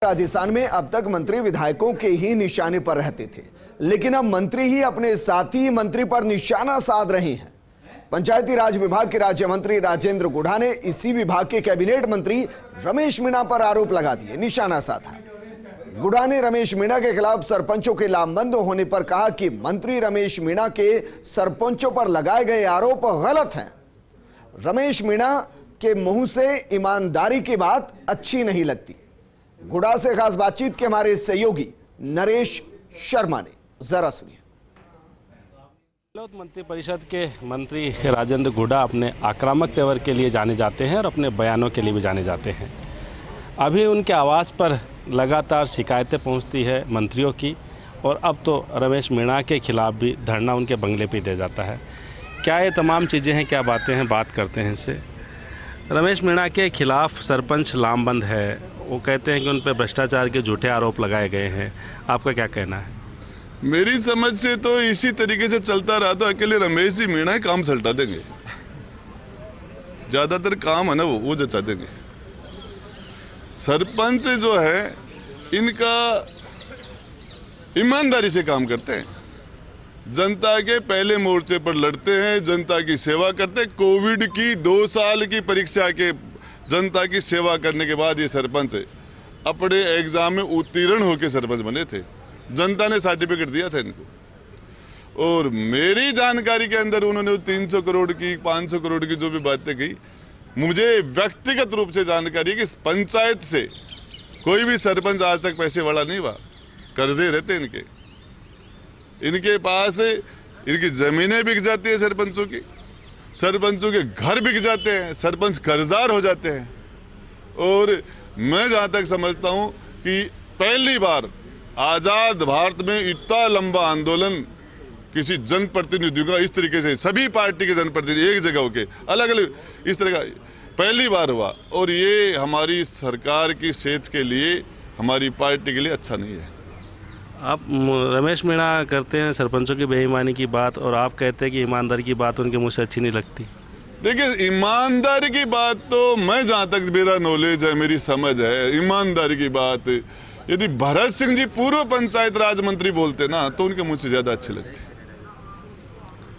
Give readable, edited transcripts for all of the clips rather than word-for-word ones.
राजस्थान में अब तक मंत्री विधायकों के ही निशाने पर रहते थे, लेकिन अब मंत्री ही अपने साथी मंत्री पर निशाना साध रहे हैं। पंचायती राज विभाग के राज्य मंत्री राजेंद्र गुढ़ा ने इसी विभाग के कैबिनेट मंत्री रमेश मीणा पर आरोप लगा दिए, निशाना साधा। गुढ़ा ने रमेश मीणा के खिलाफ सरपंचों के लामबंद होने पर कहा कि मंत्री रमेश मीणा के सरपंचों पर लगाए गए आरोप गलत हैं। रमेश मीणा के मुंह से ईमानदारी की बात अच्छी नहीं लगती। गुढ़ा से खास बातचीत के हमारे सहयोगी नरेश शर्मा ने, जरा सुनिए। मंत्री परिषद के मंत्री राजेंद्र गुढ़ा अपने आक्रामक तेवर के लिए जाने जाते हैं और अपने बयानों के लिए भी जाने जाते हैं। अभी उनके आवास पर लगातार शिकायतें पहुंचती है मंत्रियों की, और अब तो रमेश मीणा के खिलाफ भी धरना उनके बंगले पे दे जाता है। क्या ये तमाम चीज़ें हैं, क्या बातें हैं, बात करते हैं इनसे। रमेश मीणा के खिलाफ सरपंच लामबंद है, वो कहते हैं कि उन पर भ्रष्टाचार के झूठे आरोप लगाए गए हैं। आपका क्या कहना है? मेरी समझ से तो इसी तरीके से चलता रहा तो अकेले रमेश जी मीणा ही काम सल्टा देंगे। ज्यादातर काम है ना वो जचा देंगे। सरपंच जो है इनका ईमानदारी से काम करते हैं, जनता के पहले मोर्चे पर लड़ते हैं, जनता की सेवा करते हैं। कोविड की 2 साल की परीक्षा के जनता की सेवा करने के बाद ये सरपंच अपने एग्जाम में उत्तीर्ण होकर सरपंच बने थे। जनता ने सर्टिफिकेट दिया था इनको। और मेरी जानकारी के अंदर उन्होंने 300 करोड़ की 500 करोड़ की जो भी बातें कही, मुझे व्यक्तिगत रूप से जानकारी है कि पंचायत से कोई भी सरपंच आज तक पैसे वाला नहीं हुआ। कर्जे रहते इनके पास, इनकी जमीनें बिक जाती है सरपंचों की, सरपंचों के घर बिक जाते हैं, सरपंच कर्जदार हो जाते हैं। और मैं जहाँ तक समझता हूँ कि पहली बार आज़ाद भारत में इतना लंबा आंदोलन किसी जनप्रतिनिधि का इस तरीके से, सभी पार्टी के जनप्रतिनिधि एक जगह होके अलग अलग इस तरह का पहली बार हुआ। और ये हमारी सरकार की सेहत के लिए, हमारी पार्टी के लिए अच्छा नहीं है। आप रमेश मीणा करते हैं सरपंचों की बेईमानी की बात, और आप कहते हैं कि ईमानदारी की बात उनके मुंह से अच्छी नहीं लगती। देखिए, ईमानदारी की बात तो मैं जहाँ तक मेरा नॉलेज है, मेरी समझ है, ईमानदारी की बात यदि भरत सिंह जी पूर्व पंचायत राज मंत्री बोलते ना तो उनके मुंह से ज़्यादा अच्छी लगती।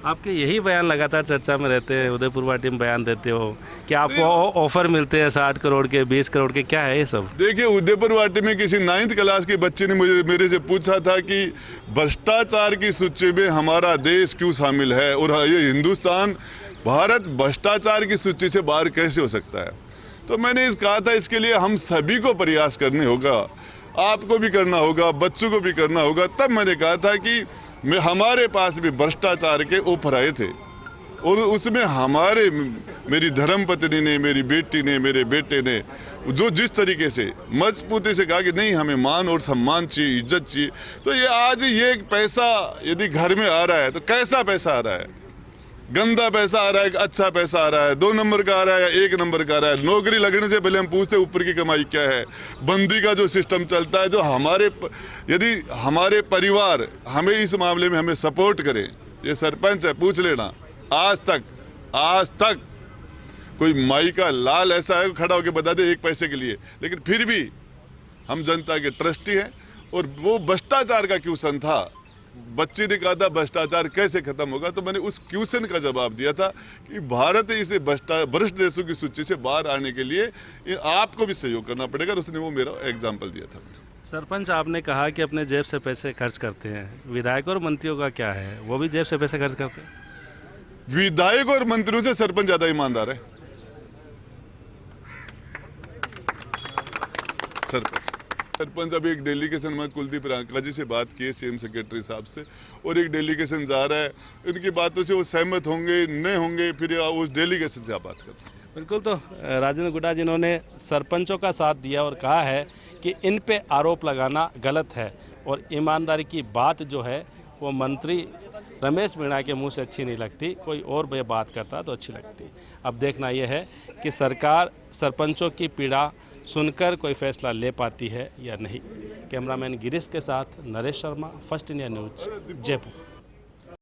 आपके यही बयान लगातार चर्चा में रहते हैं, उदयपुर वाटी में बयान देते हो कि आपको ऑफर मिलते हैं 60 करोड़ के, 20 करोड़ के, क्या है ये सब? देखिए, उदयपुर वाटी में किसी 9th क्लास के बच्चे ने मेरे से पूछा था कि भ्रष्टाचार की सूची में हमारा देश क्यों शामिल है, और ये हिंदुस्तान, भारत भ्रष्टाचार की सूची से बाहर कैसे हो सकता है। तो मैंने कहा था इसके लिए हम सभी को प्रयास करने होगा, आपको भी करना होगा, बच्चों को भी करना होगा। तब मैंने कहा था कि हमारे पास भी भ्रष्टाचार के ऑफर आए थे, और उसमें मेरी धर्मपत्नी ने, मेरी बेटी ने, मेरे बेटे ने जो जिस तरीके से मजबूती से कहा कि नहीं, हमें मान और सम्मान चाहिए, इज्जत चाहिए। तो ये आज ये पैसा यदि घर में आ रहा है तो कैसा पैसा आ रहा है? गंदा पैसा आ रहा है, अच्छा पैसा आ रहा है, 2 नंबर का आ रहा है, 1 नंबर का आ रहा है। नौकरी लगने से पहले हम पूछते हैं ऊपर की कमाई क्या है। बंदी का जो सिस्टम चलता है, जो यदि हमारे परिवार हमें इस मामले में हमें सपोर्ट करें, ये सरपंच है, पूछ लेना, आज तक कोई माई का लाल ऐसा है खड़ा होकर बता दे 1 पैसे के लिए। लेकिन फिर भी हम जनता के ट्रस्टी हैं। और वो भ्रष्टाचार का क्वेश्चन था, बच्ची ने कहा था भ्रष्टाचार कैसे खत्म होगा, तो मैंने उस क्वेश्चन का जवाब दिया था कि भारत इसे भ्रष्ट देशों की सूची से बाहर आने के लिए आपको भी सहयोग करना पड़ेगा। उसने वो मेरा एग्जाम्पल दिया था। सरपंच, आपने कहा कि अपने जेब से पैसे खर्च करते हैं, विधायकों और मंत्रियों का क्या है? वो भी जेब से पैसे खर्च करते हैं? विधायक और मंत्रियों से सरपंच ज्यादा ईमानदार है। सरपंच अभी एक डेलीगेशन में कुलदीप रांका जी से बात की है, सीएम सेक्रेटरी साहब से, और एक डेलीगेशन जा रहा है। इनकी बातों से वो सहमत होंगे नहीं होंगे, फिर उस डेलीगेशन से आप बात करते हैं। बिल्कुल। तो राजेंद्र गुढ़ा जिन्होंने सरपंचों का साथ दिया और कहा है कि इन पे आरोप लगाना गलत है, और ईमानदारी की बात जो है वो मंत्री रमेश मीणा के मुंह से अच्छी नहीं लगती, कोई और भी बात करता तो अच्छी लगती। अब देखना यह है कि सरकार सरपंचों की पीड़ा सुनकर कोई फैसला ले पाती है या नहीं। कैमरामैन गिरीश के साथ Naresh Sharma, first India news, Jaipur.